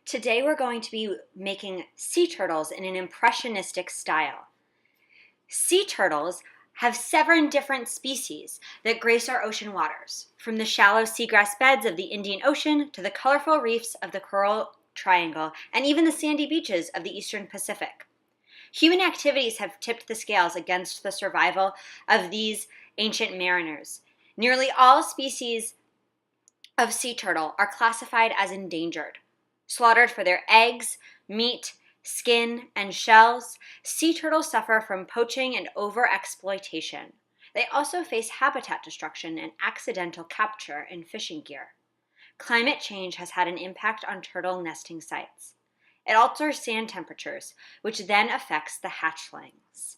Today we're going to be making sea turtles in an impressionistic style. Sea turtles have 7 different species that grace our ocean waters, from the shallow seagrass beds of the Indian Ocean to the colorful reefs of the Coral Triangle and even the sandy beaches of the Eastern Pacific. Human activities have tipped the scales against the survival of these ancient mariners. Nearly all species of sea turtle are classified as endangered. Slaughtered for their eggs, meat, skin, and shells, sea turtles suffer from poaching and overexploitation. They also face habitat destruction and accidental capture in fishing gear. Climate change has had an impact on turtle nesting sites. It alters sand temperatures, which then affects the hatchlings.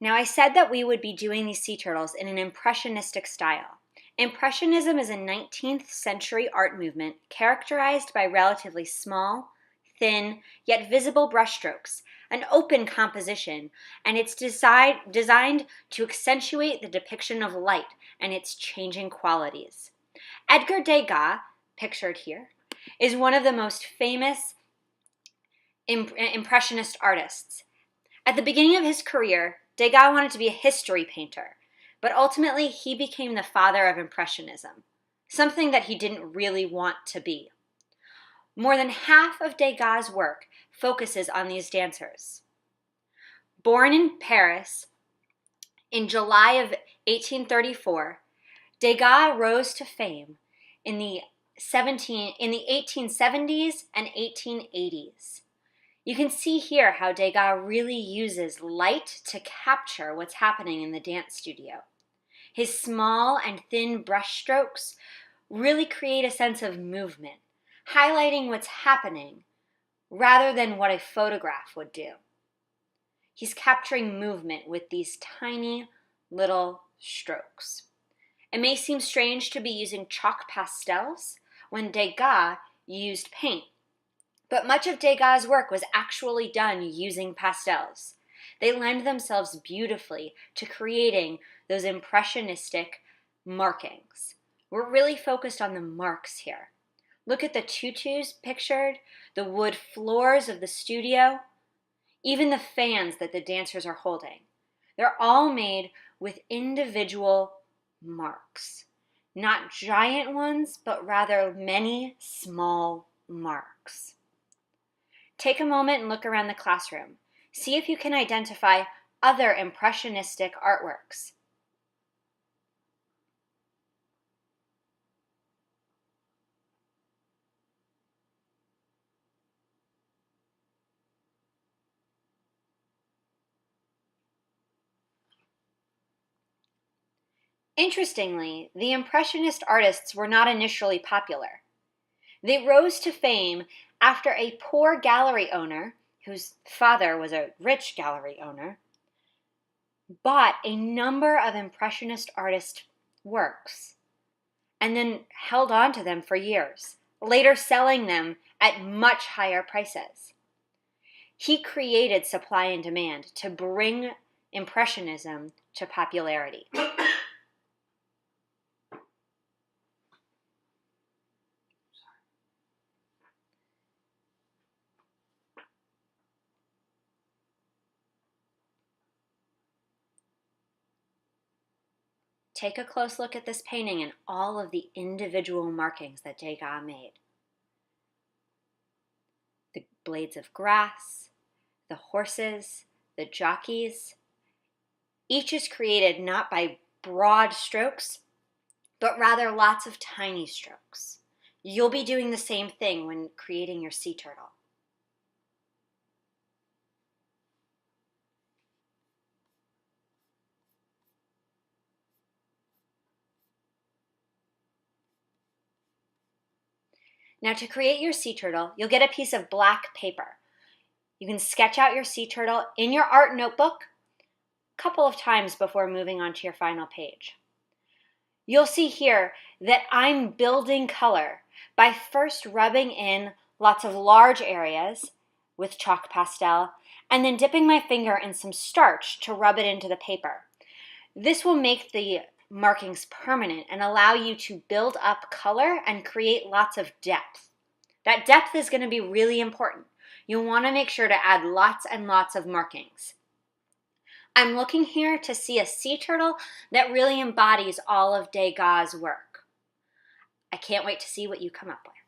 Now, I said that we would be doing these sea turtles in an impressionistic style. Impressionism is a 19th century art movement characterized by relatively small, thin, yet visible brushstrokes, an open composition, and it's designed to accentuate the depiction of light and its changing qualities. Edgar Degas, pictured here, is one of the most famous Impressionist artists. At the beginning of his career, Degas wanted to be a history painter, but ultimately he became the father of Impressionism, something that he didn't really want to be. More than half of Degas' work focuses on these dancers. Born in Paris in July of 1834, Degas rose to fame in the 1870s and 1880s. You can see here how Degas really uses light to capture what's happening in the dance studio. His small and thin brushstrokes really create a sense of movement, highlighting what's happening rather than what a photograph would do. He's capturing movement with these tiny little strokes. It may seem strange to be using chalk pastels when Degas used paint, but much of Degas' work was actually done using pastels. They lend themselves beautifully to creating those impressionistic markings. We're really focused on the marks here. Look at the tutus pictured, the wood floors of the studio, even the fans that the dancers are holding. They're all made with individual marks. Not giant ones, but rather many small marks. Take a moment and look around the classroom. See if you can identify other impressionistic artworks. Interestingly, the Impressionist artists were not initially popular. They rose to fame after a poor gallery owner, whose father was a rich gallery owner, bought a number of Impressionist artist works and then held on to them for years, later selling them at much higher prices. He created supply and demand to bring Impressionism to popularity. Take a close look at this painting and all of the individual markings that Degas made. The blades of grass, the horses, the jockeys. Each is created not by broad strokes, but rather lots of tiny strokes. You'll be doing the same thing when creating your sea turtle. Now, to create your sea turtle, you'll get a piece of black paper. You can sketch out your sea turtle in your art notebook a couple of times before moving on to your final page. You'll see here that I'm building color by first rubbing in lots of large areas with chalk pastel, and then dipping my finger in some starch to rub it into the paper. This will make the markings permanent and allow you to build up color and create lots of depth. That depth is going to be really important. You'll want to make sure to add lots and lots of markings. I'm looking here to see a sea turtle that really embodies all of Degas' work. I can't wait to see what you come up with.